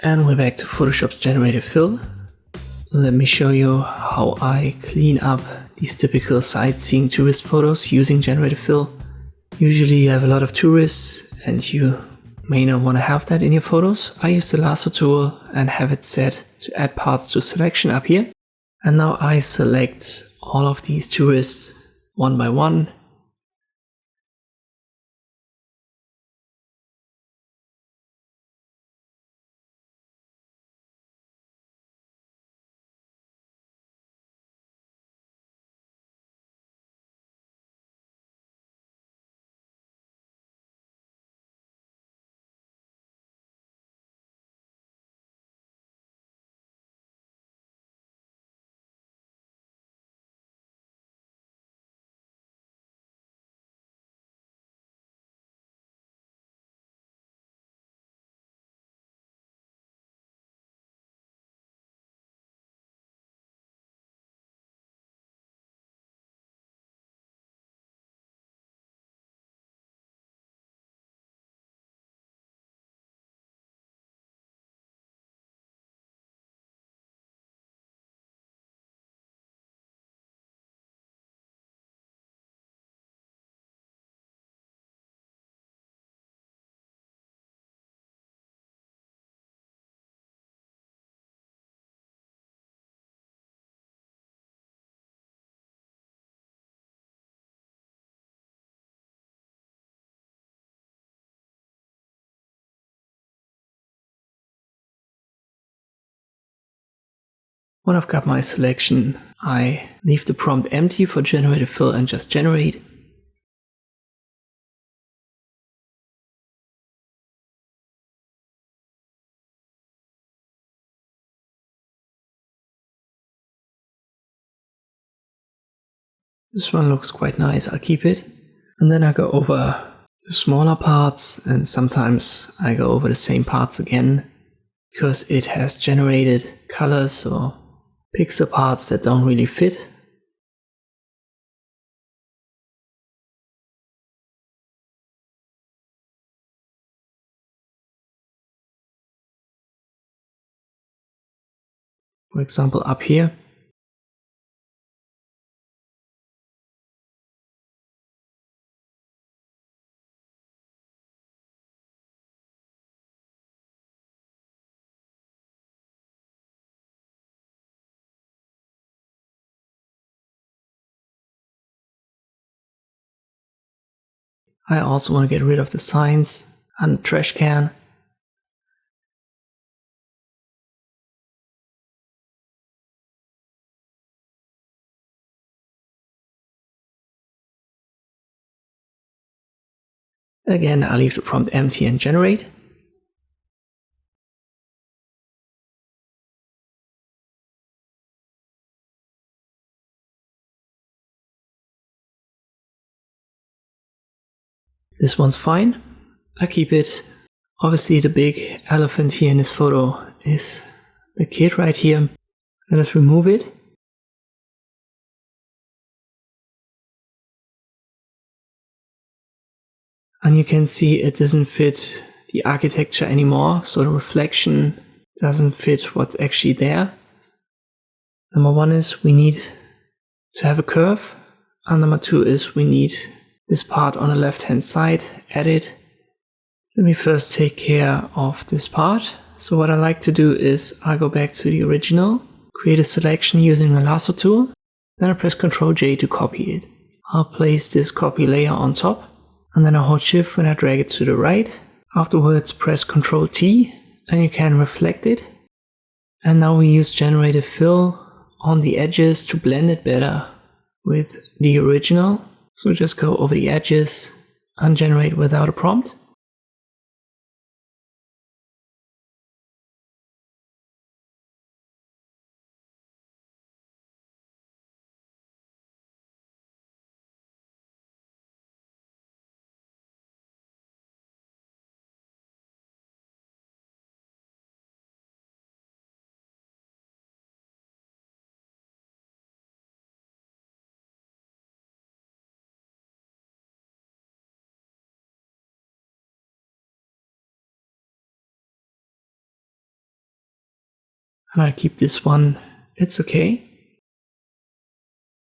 And we're back to Photoshop's Generative Fill. Let me show you how I clean up these typical sightseeing tourist photos using Generative Fill. Usually you have a lot of tourists and you may not want to have that in your photos. I use the lasso tool and have it set to add paths to selection up here. And now I select all of these tourists one by one. When I've got my selection, I leave the prompt empty for Generative Fill and just generate. This one looks quite nice, I'll keep it. And then I go over the smaller parts, and sometimes I go over the same parts again because it has generated colors or pixel parts that don't really fit. For example, up here. I also want to get rid of the signs and the trash can. Again, I leave the prompt empty and generate. This one's fine. I keep it. Obviously the big elephant here in this photo is the kid right here. Let us remove it. And you can see it doesn't fit the architecture anymore, so the reflection doesn't fit what's actually there. Number one is we need to have a curve, and number two is we need this part on the left hand side added. Let me first take care of this part. So what I like to do is I go back to the original, create a selection using the lasso tool, then I press Ctrl J to copy it. I'll place this copy layer on top, and then I hold Shift when I drag it to the right. Afterwards press Ctrl T and you can reflect it. And now we use Generative Fill on the edges to blend it better with the original. So just go over the edges and generate without a prompt. And I'll keep this one, it's okay.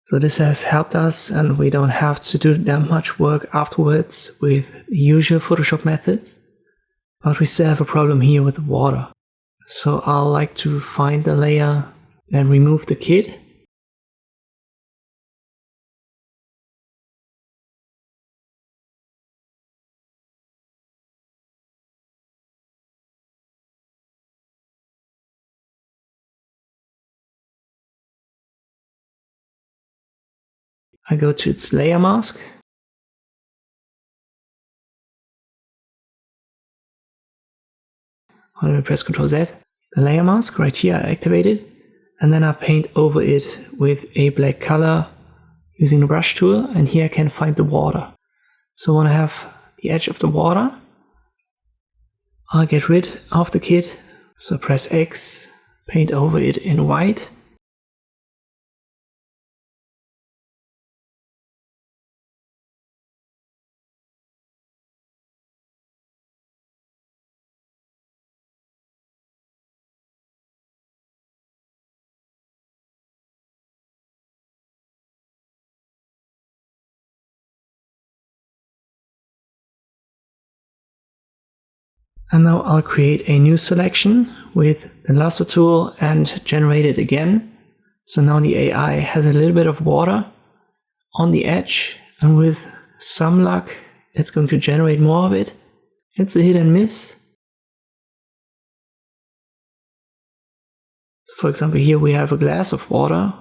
So this has helped us, and we don't have to do that much work afterwards with the usual Photoshop methods. But we still have a problem here with the water. So I'll like to find the layer and remove the kit. I go to its layer mask. I'm going to press Ctrl Z. The layer mask right here I activate it, and then I paint over it with a black color using the brush tool, and here I can find the water. So when I have the edge of the water, I'll get rid of the kit. So press X, paint over it in white. And now I'll create a new selection with the lasso tool and generate it again. So now the AI has a little bit of water on the edge, and with some luck, it's going to generate more of it. It's a hit and miss. So for example, here we have a glass of water.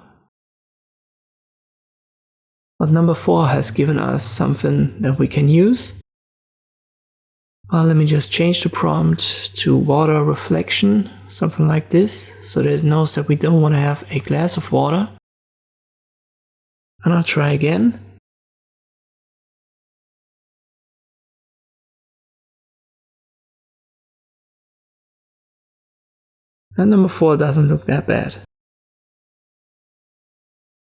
But number 4 has given us something that we can use. Let me just change the prompt to water reflection, something like this, so that it knows that we don't want to have a glass of water. And I'll try again. And number 4 doesn't look that bad.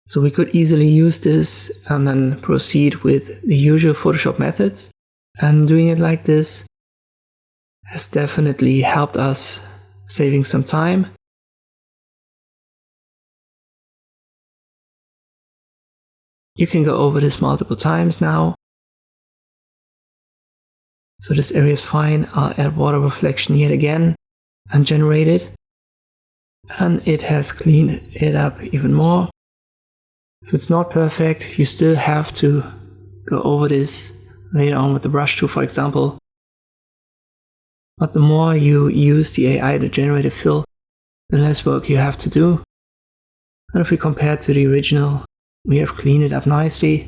So we could easily use this and then proceed with the usual Photoshop methods. And doing it like this has definitely helped us saving some time. You can go over this multiple times now. So this area is fine. I'll add water reflection yet again and generate it. And it has cleaned it up even more. So it's not perfect. You still have to go over this later on with the brush tool, for example. But the more you use the AI to generate a fill, the less work you have to do. And if we compare to the original, we have cleaned it up nicely.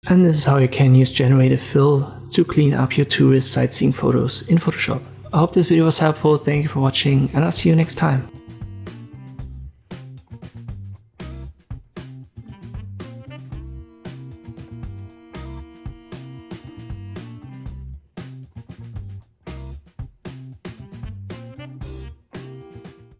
And this is how you can use Generative Fill to clean up your tourist sightseeing photos in Photoshop. I hope this video was helpful. Thank you for watching, and I'll see you next time.